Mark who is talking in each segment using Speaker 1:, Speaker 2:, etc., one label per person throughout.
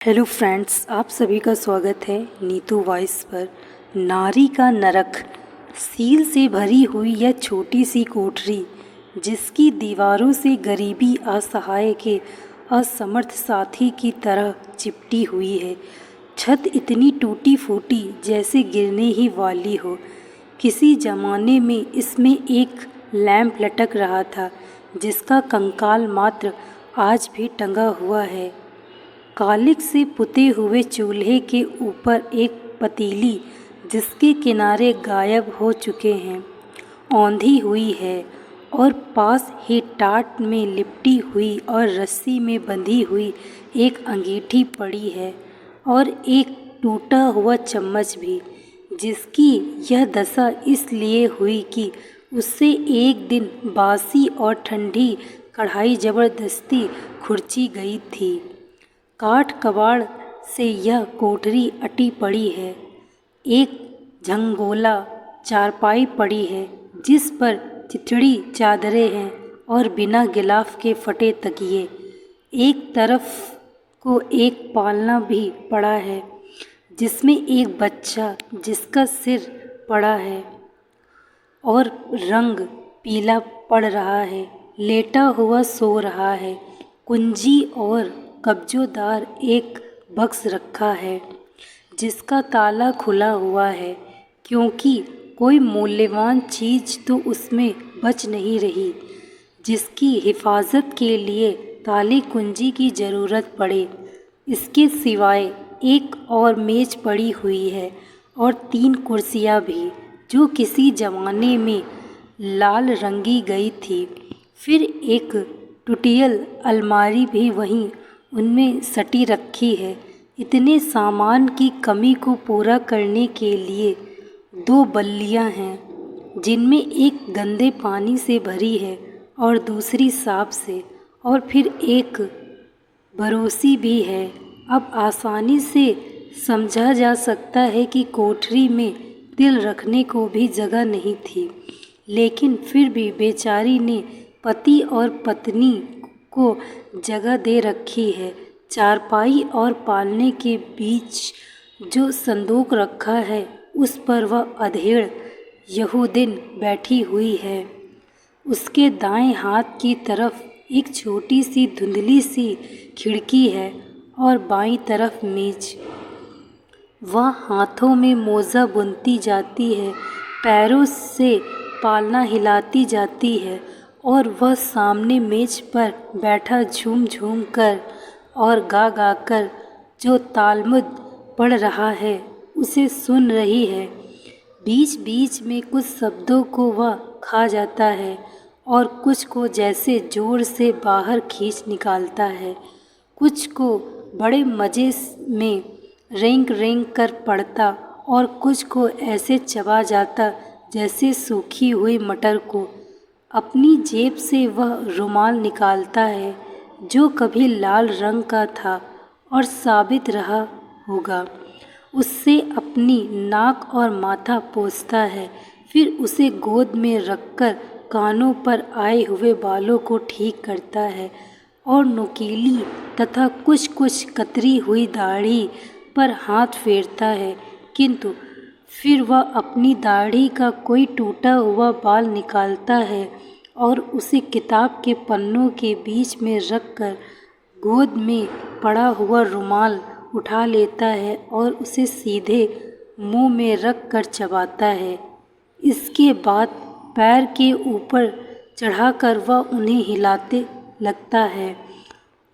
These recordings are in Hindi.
Speaker 1: हेलो फ्रेंड्स, आप सभी का स्वागत है नीतू वॉइस पर। नारी का नरक। सील से भरी हुई यह छोटी सी कोठरी, जिसकी दीवारों से गरीबी असहाय के असमर्थ साथी की तरह चिपटी हुई है। छत इतनी टूटी फूटी जैसे गिरने ही वाली हो। किसी ज़माने में इसमें एक लैंप लटक रहा था, जिसका कंकाल मात्र आज भी टंगा हुआ है। कालिक से पुते हुए चूल्हे के ऊपर एक पतीली, जिसके किनारे गायब हो चुके हैं, औंधी हुई है और पास ही टाट में लिपटी हुई और रस्सी में बंधी हुई एक अंगीठी पड़ी है और एक टूटा हुआ चम्मच भी, जिसकी यह दशा इसलिए हुई कि उससे एक दिन बासी और ठंडी कढ़ाई जबरदस्ती खुरची गई थी। काठ कबाड़ से यह कोठरी अटी पड़ी है। एक झंगोला चारपाई पड़ी है, जिस पर चिचड़ी चादरें हैं और बिना गिलाफ के फटे तकिए। एक तरफ को एक पालना भी पड़ा है, जिसमें एक बच्चा, जिसका सिर पड़ा है और रंग पीला पड़ रहा है, लेटा हुआ सो रहा है। कुंजी और कब्जोदार एक बक्स रखा है, जिसका ताला खुला हुआ है, क्योंकि कोई मूल्यवान चीज़ तो उसमें बच नहीं रही, जिसकी हिफाजत के लिए ताले कुंजी की ज़रूरत पड़े। इसके सिवाय एक और मेज़ पड़ी हुई है और 3 कुर्सियाँ भी, जो किसी ज़माने में लाल रंगी गई थी। फिर एक टुटियल अलमारी भी वहीं उनमें सटी रखी है। इतने सामान की कमी को पूरा करने के लिए 2 बल्लियाँ हैं, जिनमें एक गंदे पानी से भरी है और दूसरी साफ से, और फिर एक बरोसी भी है। अब आसानी से समझा जा सकता है कि कोठरी में तिल रखने को भी जगह नहीं थी, लेकिन फिर भी बेचारी ने पति और पत्नी को जगह दे रखी है। चारपाई और पालने के बीच जो संदूक रखा है, उस पर वह अधेड़ यहूदिन बैठी हुई है। उसके दाएं हाथ की तरफ एक छोटी सी धुंधली सी खिड़की है और बाईं तरफ मेज। वह हाथों में मोजा बुनती जाती है, पैरों से पालना हिलाती जाती है, और वह सामने मेज पर बैठा झूम झूम कर और गा गा कर जो तालमुद पढ़ रहा है, उसे सुन रही है। बीच बीच में कुछ शब्दों को वह खा जाता है और कुछ को जैसे जोर से बाहर खींच निकालता है। कुछ को बड़े मज़े में रेंग रेंग कर पढ़ता और कुछ को ऐसे चबा जाता जैसे सूखी हुई मटर को। अपनी जेब से वह रुमाल निकालता है, जो कभी लाल रंग का था और साबित रहा होगा। उससे अपनी नाक और माथा पोंछता है, फिर उसे गोद में रखकर कानों पर आए हुए बालों को ठीक करता है और नुकीली तथा कुछ कुछ कतरी हुई दाढ़ी पर हाथ फेरता है। किंतु फिर वह अपनी दाढ़ी का कोई टूटा हुआ बाल निकालता है और उसे किताब के पन्नों के बीच में रखकर गोद में पड़ा हुआ रुमाल उठा लेता है और उसे सीधे मुंह में रख कर चबाता है। इसके बाद पैर के ऊपर चढ़ाकर वह उन्हें हिलाते लगता है।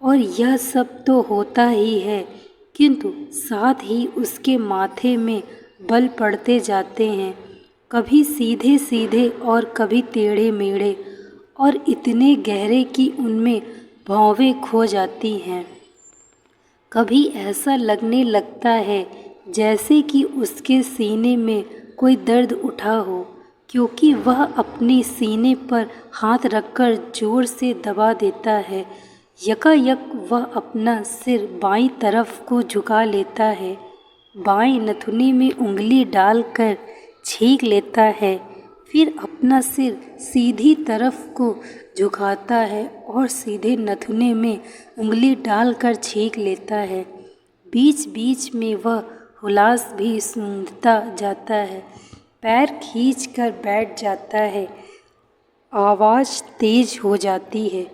Speaker 1: और यह सब तो होता ही है, किंतु साथ ही उसके माथे में बल पड़ते जाते हैं, कभी सीधे सीधे और कभी टेढ़े मेढ़े, और इतने गहरे कि उनमें भौवें खो जाती हैं। कभी ऐसा लगने लगता है जैसे कि उसके सीने में कोई दर्द उठा हो, क्योंकि वह अपने सीने पर हाथ रखकर जोर से दबा देता है। यकायक वह अपना सिर बाईं तरफ को झुका लेता है, बाएं नथुने में उंगली डालकर छींक लेता है, फिर अपना सिर सीधी तरफ को झुकाता है और सीधे नथुने में उंगली डालकर छींक लेता है। बीच बीच में वह हुलास भी सूंघता जाता है, पैर खींच कर बैठ जाता है, आवाज़ तेज हो जाती है,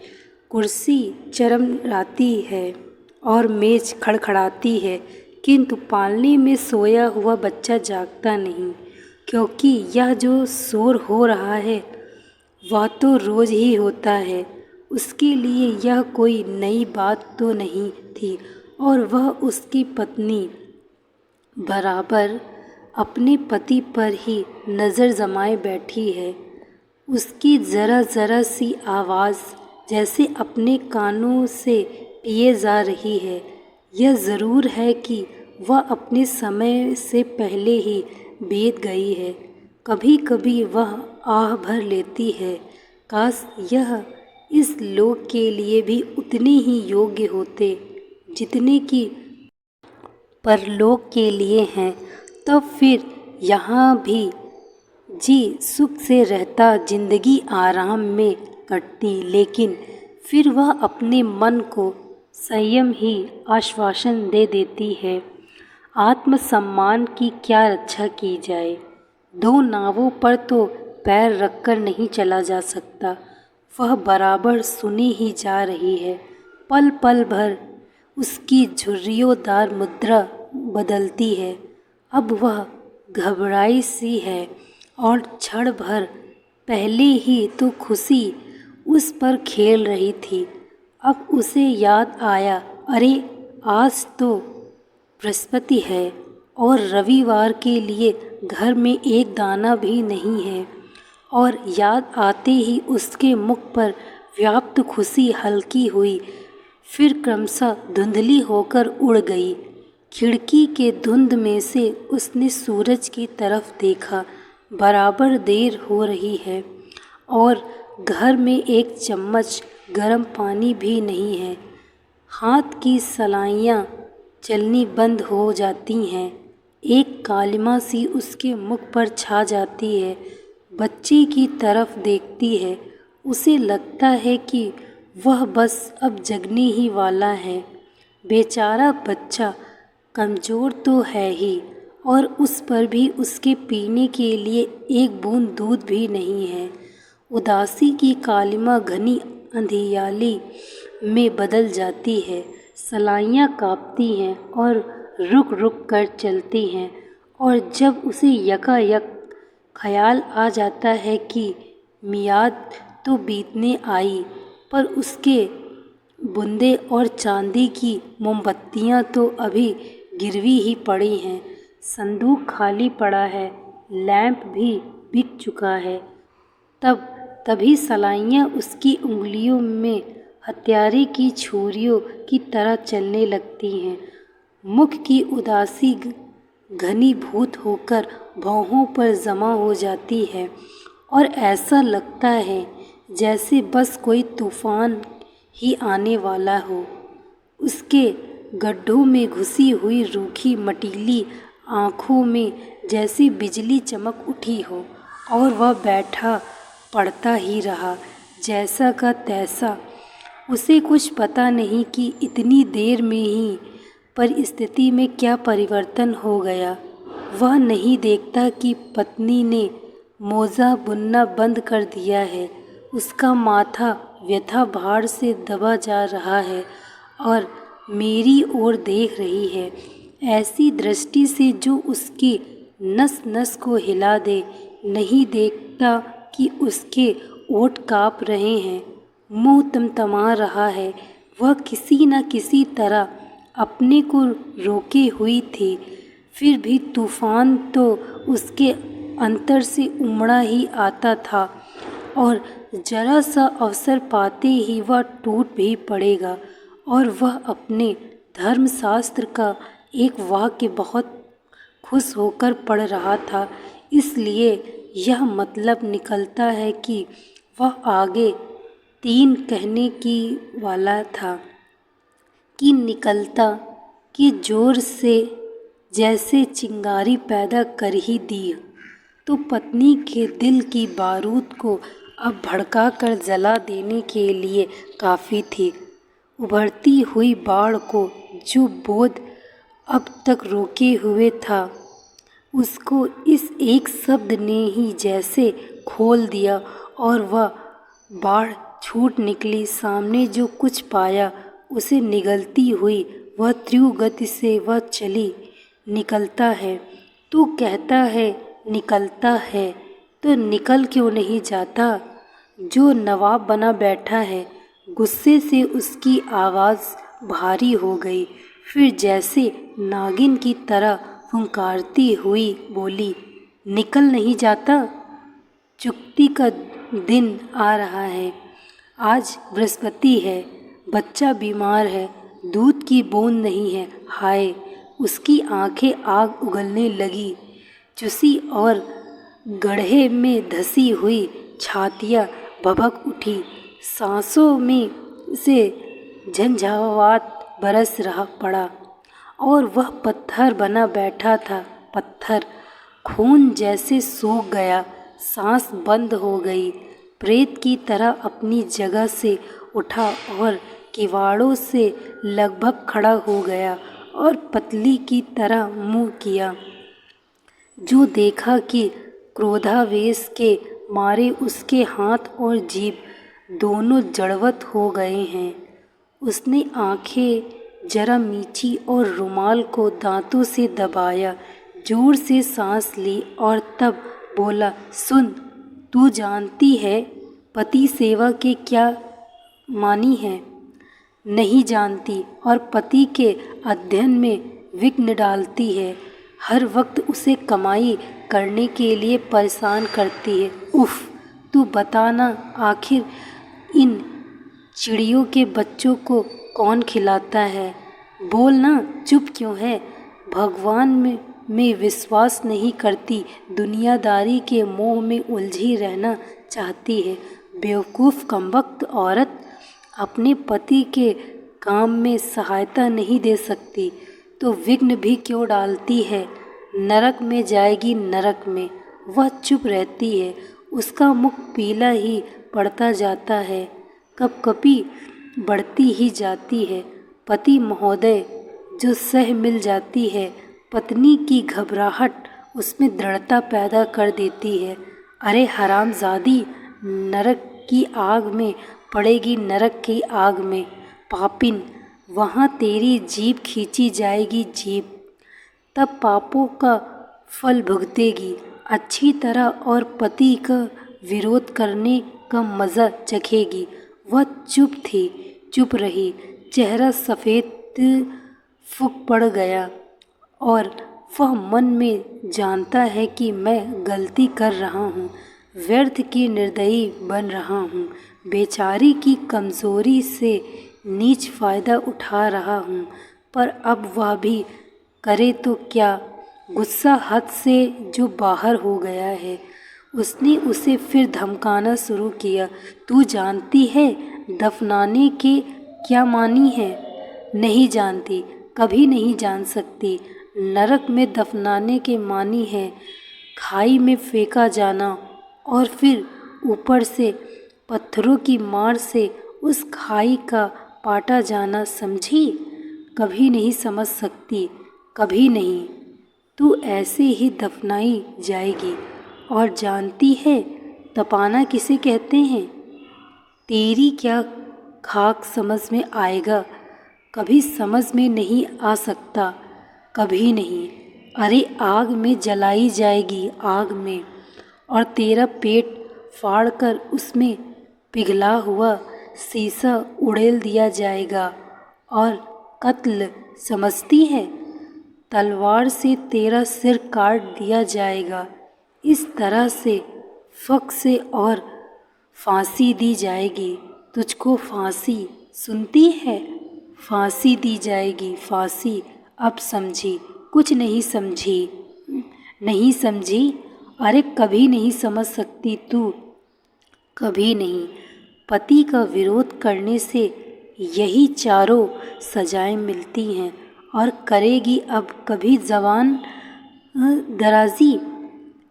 Speaker 1: कुर्सी चरमराती है और मेज खड़खड़ाती है, किंतु पालने में सोया हुआ बच्चा जागता नहीं, क्योंकि यह जो शोर हो रहा है वह तो रोज़ ही होता है। उसके लिए यह कोई नई बात तो नहीं थी और वह उसकी पत्नी बराबर अपने पति पर ही नज़र जमाए बैठी है। उसकी ज़रा ज़रा सी आवाज़ जैसे अपने कानों से पिए जा रही है। यह ज़रूर है कि वह अपने समय से पहले ही बीत गई है। कभी कभी वह आह भर लेती है, काश यह इस लोक के लिए भी उतने ही योग्य होते जितने कि परलोक के लिए हैं। तब फिर यहाँ भी जी सुख से रहता, जिंदगी आराम में कटती। लेकिन फिर वह अपने मन को संयम ही आश्वासन दे देती है। आत्मसम्मान की क्या रक्षा की जाए, दो नावों पर तो पैर रखकर नहीं चला जा सकता। वह बराबर सुनी ही जा रही है। पल पल भर उसकी झुर्रियोंदार मुद्रा बदलती है। अब वह घबराई सी है और क्षण भर पहले ही तो खुशी उस पर खेल रही थी। अब उसे याद आया, अरे आज तो बृहस्पति है और रविवार के लिए घर में एक दाना भी नहीं है। और याद आते ही उसके मुख पर व्याप्त खुशी हल्की हुई, फिर क्रमशः धुंधली होकर उड़ गई। खिड़की के धुंध में से उसने सूरज की तरफ देखा। बराबर देर हो रही है और घर में एक चम्मच गर्म पानी भी नहीं है। हाथ की सलाइयाँ चलनी बंद हो जाती हैं। एक कालिमा सी उसके मुख पर छा जाती है। बच्चे की तरफ देखती है। उसे लगता है कि वह बस अब जगने ही वाला है। बेचारा बच्चा कमज़ोर तो है ही, और उस पर भी उसके पीने के लिए एक बूंद दूध भी नहीं है। उदासी की कालिमा घनी अंधियाली में बदल जाती है। सलाइयाँ काँपती हैं और रुक रुक कर चलती हैं, और जब उसे यकायक ख्याल आ जाता है कि मियाद तो बीतने आई, पर उसके बूंदे और चांदी की मोमबत्तियाँ तो अभी गिरवी ही पड़ी हैं। संदूक खाली पड़ा है, लैंप भी बिक चुका है। तभी सलाइयाँ उसकी उंगलियों में हत्यारे की छुरियों की तरह चलने लगती हैं। मुख की उदासी घनीभूत होकर भौहों पर जमा हो जाती है और ऐसा लगता है जैसे बस कोई तूफान ही आने वाला हो। उसके गड्ढों में घुसी हुई रूखी मटीली आँखों में जैसी बिजली चमक उठी हो, और वह बैठा पढ़ता ही रहा जैसा का तैसा। उसे कुछ पता नहीं कि इतनी देर में ही परिस्थिति में क्या परिवर्तन हो गया। वह नहीं देखता कि पत्नी ने मोजा बुनना बंद कर दिया है। उसका माथा व्यथा भार से दबा जा रहा है और मेरी ओर देख रही है, ऐसी दृष्टि से जो उसकी नस नस को हिला दे। नहीं देखता कि उसके ओठ काँप रहे हैं, मुंह तमतमा रहा है। वह किसी न किसी तरह अपने को रोके हुई थी, फिर भी तूफान तो उसके अंतर से उमड़ा ही आता था, और जरा सा अवसर पाते ही वह टूट भी पड़ेगा। और वह अपने धर्मशास्त्र का एक वाक्य बहुत खुश होकर पढ़ रहा था, इसलिए यह मतलब निकलता है कि वह आगे 3 कहने की वाला था कि निकलता कि जोर से जैसे चिंगारी पैदा कर ही दी, तो पत्नी के दिल की बारूद को अब भड़का कर जला देने के लिए काफ़ी थी। उभरती हुई बाढ़ को जो बोध अब तक रोके हुए था, उसको इस एक शब्द ने ही जैसे खोल दिया और वह बाढ़ छूट निकली। सामने जो कुछ पाया उसे निगलती हुई वह तीव्र गति से वह चली। निकलता है, तू कहता है निकलता है, तो निकल क्यों नहीं जाता? जो नवाब बना बैठा है। गुस्से से उसकी आवाज़ भारी हो गई। फिर जैसे नागिन की तरह फुंकारती हुई बोली, निकल नहीं जाता? चुकती का दिन आ रहा है। आज बृहस्पति है, बच्चा बीमार है, दूध की बूंद नहीं है। हाय! उसकी आंखें आग उगलने लगी। चुसी और गड्ढे में धसी हुई छातियाँ भभक उठी। सांसों में से झंझावात बरस रहा पड़ा और वह पत्थर बना बैठा था। पत्थर खून जैसे सूख गया, सांस बंद हो गई। प्रेत की तरह अपनी जगह से उठा और किवाड़ों से लगभग खड़ा हो गया और पतली की तरह मुंह किया। जो देखा कि क्रोधावेश के मारे उसके हाथ और जीभ दोनों जड़वत हो गए हैं। उसने आंखें जरा मीची और रुमाल को दांतों से दबाया, जोर से सांस ली और तब बोला, सुन, तू जानती है पति सेवा के क्या मानी है? नहीं जानती, और पति के अध्ययन में विघ्न डालती है। हर वक्त उसे कमाई करने के लिए परेशान करती है। उफ, तू बताना, आखिर इन चिड़ियों के बच्चों को कौन खिलाता है? बोल ना, चुप क्यों है? भगवान में विश्वास नहीं करती, दुनियादारी के मोह में उलझी रहना चाहती है। बेवकूफ़ कमबख्त औरत, अपने पति के काम में सहायता नहीं दे सकती तो विघ्न भी क्यों डालती है? नरक में जाएगी, नरक में। वह चुप रहती है। उसका मुख पीला ही पड़ता जाता है, कपकपी बढ़ती ही जाती है। पति महोदय जो सह मिल जाती है, पत्नी की घबराहट उसमें दृढ़ता पैदा कर देती है। अरे हरामजादी, नरक की आग में पड़ेगी, नरक की आग में। पापिन, वहाँ तेरी जीभ खींची जाएगी, जीभ। तब पापों का फल भुगतेगी अच्छी तरह और पति का विरोध करने का मज़ा चखेगी। वह चुप थी, चुप रही। चेहरा सफ़ेद फूक पड़ गया और वह मन में जानता है कि मैं गलती कर रहा हूँ, व्यर्थ की निर्दयी बन रहा हूँ, बेचारी की कमज़ोरी से नीच फ़ायदा उठा रहा हूँ। पर अब वह भी करे तो क्या? गुस्सा हद से जो बाहर हो गया है। उसने उसे फिर धमकाना शुरू किया। तू जानती है दफनाने के क्या मानी है? नहीं जानती, कभी नहीं जान सकती। नरक में दफनाने के मानी है खाई में फेंका जाना और फिर ऊपर से पत्थरों की मार से उस खाई का पाटा जाना। समझी? कभी नहीं समझ सकती, कभी नहीं। तू ऐसे ही दफनाई जाएगी। और जानती है तपाना किसे कहते हैं? तेरी क्या खाक समझ में आएगा? कभी समझ में नहीं आ सकता, कभी नहीं। अरे आग में जलाई जाएगी, आग में। और तेरा पेट फाड़कर उसमें पिघला हुआ शीशा उड़ेल दिया जाएगा। और कत्ल समझती है? तलवार से तेरा सिर काट दिया जाएगा। इस तरह से फक से और फांसी दी जाएगी तुझको। फांसी सुनती है? फांसी दी जाएगी, फांसी। अब समझी? कुछ नहीं समझी? नहीं समझी? अरे कभी नहीं समझ सकती तू, कभी नहीं। पति का विरोध करने से यही चारों सजाएं मिलती हैं। और करेगी अब कभी जबान दराजी?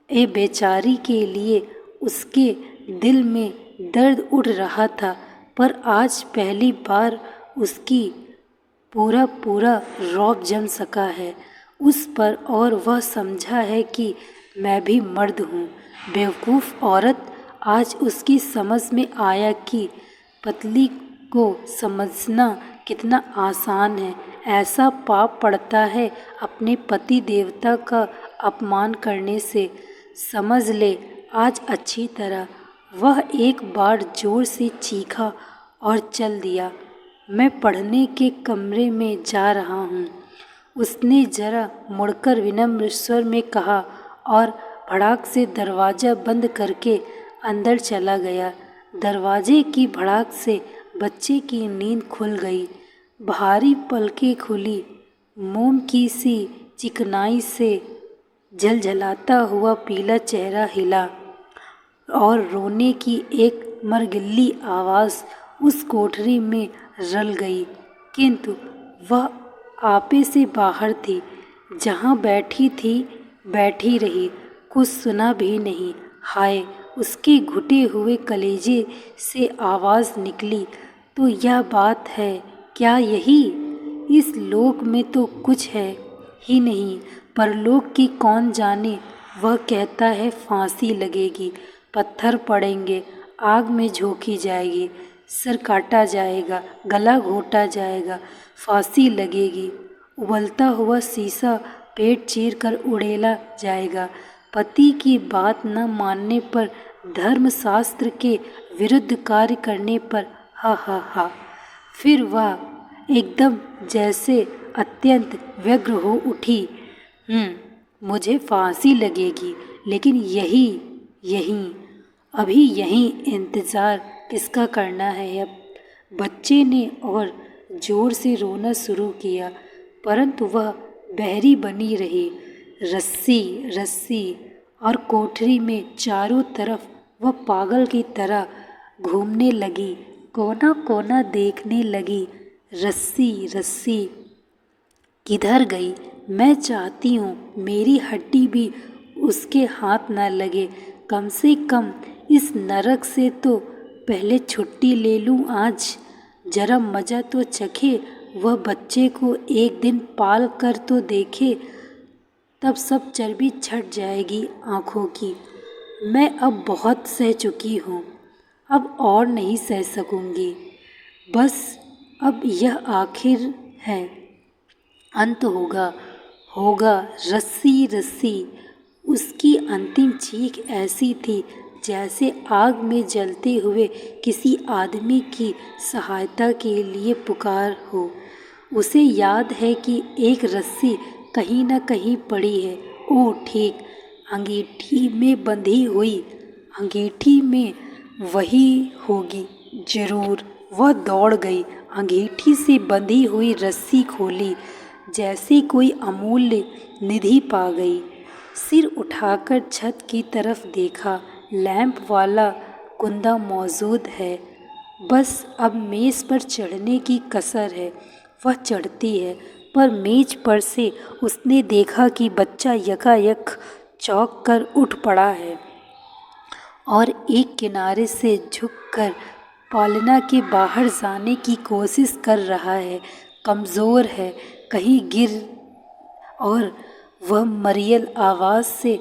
Speaker 1: ए बेचारी के लिए उसके दिल में दर्द उठ रहा था, पर आज पहली बार उसकी पूरा पूरा रौब जम सका है उस पर और वह समझा है कि मैं भी मर्द हूँ। बेवकूफ़ औरत! आज उसकी समझ में आया कि पतली को समझना कितना आसान है। ऐसा पाप पड़ता है अपने पति देवता का अपमान करने से। समझ ले आज अच्छी तरह। वह एक बार जोर से चीखा और चल दिया। मैं पढ़ने के कमरे में जा रहा हूँ, उसने जरा मुड़कर विनम्र स्वर में कहा और भड़ाक से दरवाज़ा बंद करके अंदर चला गया। दरवाजे की भड़ाक से बच्चे की नींद खुल गई। भारी पलकें खुली, मोम की सी चिकनाई से झलझलाता हुआ पीला चेहरा हिला और रोने की एक मरगिल्ली आवाज़ उस कोठरी में रल गई। किंतु वह आपे से बाहर थी। जहाँ बैठी थी बैठी रही, कुछ सुना भी नहीं। हाय! उसके घुटे हुए कलेजे से आवाज़ निकली, तो यह बात है क्या यही? इस लोक में तो कुछ है ही नहीं, परलोक की कौन जाने। वह कहता है फांसी लगेगी, पत्थर पड़ेंगे, आग में झोंकी जाएगी, सर काटा जाएगा, गला घोंटा जाएगा, फांसी लगेगी, उबलता हुआ शीशा पेट चीर कर उड़ेला जाएगा, पति की बात न मानने पर, धर्मशास्त्र के विरुद्ध कार्य करने पर, हा हा हा। फिर वह एकदम जैसे अत्यंत व्यग्र हो उठी। मुझे फांसी लगेगी, लेकिन यहीं अभी यहीं इंतज़ार किसका करना है अब? बच्चे ने और ज़ोर से रोना शुरू किया, परंतु वह बहरी बनी रही। रस्सी रस्सी और कोठरी में चारों तरफ वह पागल की तरह घूमने लगी, कोना कोना देखने लगी। रस्सी रस्सी किधर गई? मैं चाहती हूँ मेरी हड्डी भी उसके हाथ न लगे। कम से कम इस नरक से तो पहले छुट्टी ले लूँ आज। जरा मज़ा तो चखे, वह बच्चे को एक दिन पाल कर तो देखे, तब सब चर्बी छट जाएगी आँखों की। मैं अब बहुत सह चुकी हूँ, अब और नहीं सह सकूँगी। बस अब यह आखिर है, अंत होगा होगा। रस्सी रस्सी। उसकी अंतिम चीख ऐसी थी जैसे आग में जलते हुए किसी आदमी की सहायता के लिए पुकार हो। उसे याद है कि एक रस्सी कहीं न कहीं पड़ी है। ओह ठीक, अंगीठी में बंधी हुई। अंगीठी में वही होगी जरूर। वह दौड़ गई, अंगीठी से बंधी हुई रस्सी खोली, जैसे कोई अमूल्य निधि पा गई। सिर उठाकर छत की तरफ देखा, लैंप वाला कुंदा मौजूद है। बस अब मेज़ पर चढ़ने की कसर है। वह चढ़ती है, पर मेज पर से उसने देखा कि बच्चा यकायक चौंक कर उठ पड़ा है और एक किनारे से झुककर पालना के बाहर जाने की कोशिश कर रहा है। कमज़ोर है, कहीं गिर। और वह मरियल आवाज़ से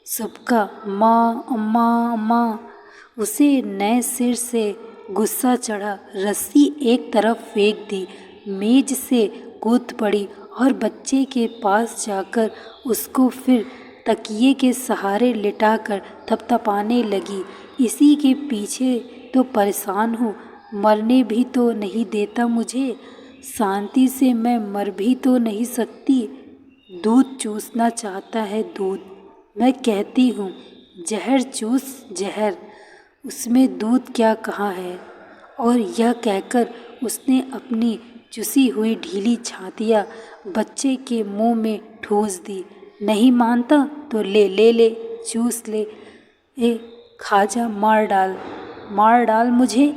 Speaker 1: सबका माँ अम्मा माँ। उसे नए सिर से गुस्सा चढ़ा, रस्सी एक तरफ फेंक दी, मेज से कूद पड़ी और बच्चे के पास जाकर उसको फिर तकिए के सहारे लिटाकर थपथपाने लगी। इसी के पीछे तो परेशान हूँ, मरने भी तो नहीं देता मुझे, शांति से मैं मर भी तो नहीं सकती। दूध चूसना चाहता है, दूध। मैं कहती हूँ जहर चूस जहर, उसमें दूध क्या कहाँ है। और यह कहकर उसने अपनी चुसी हुई ढीली छातियाँ बच्चे के मुंह में ठूस दी। नहीं मानता तो ले ले ले, चूस ले। ए खाजा, मार डाल मुझे।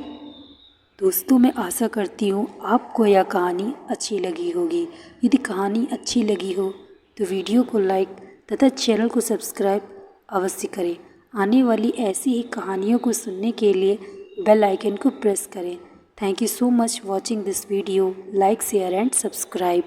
Speaker 1: दोस्तों, मैं आशा करती हूँ आपको यह कहानी अच्छी लगी होगी। यदि कहानी अच्छी लगी हो तो वीडियो को लाइक तथा चैनल को सब्सक्राइब अवश्य करें। आने वाली ऐसी ही कहानियों को सुनने के लिए बेल आइकन को प्रेस करें। Thank you so much watching this video. Like, share and subscribe.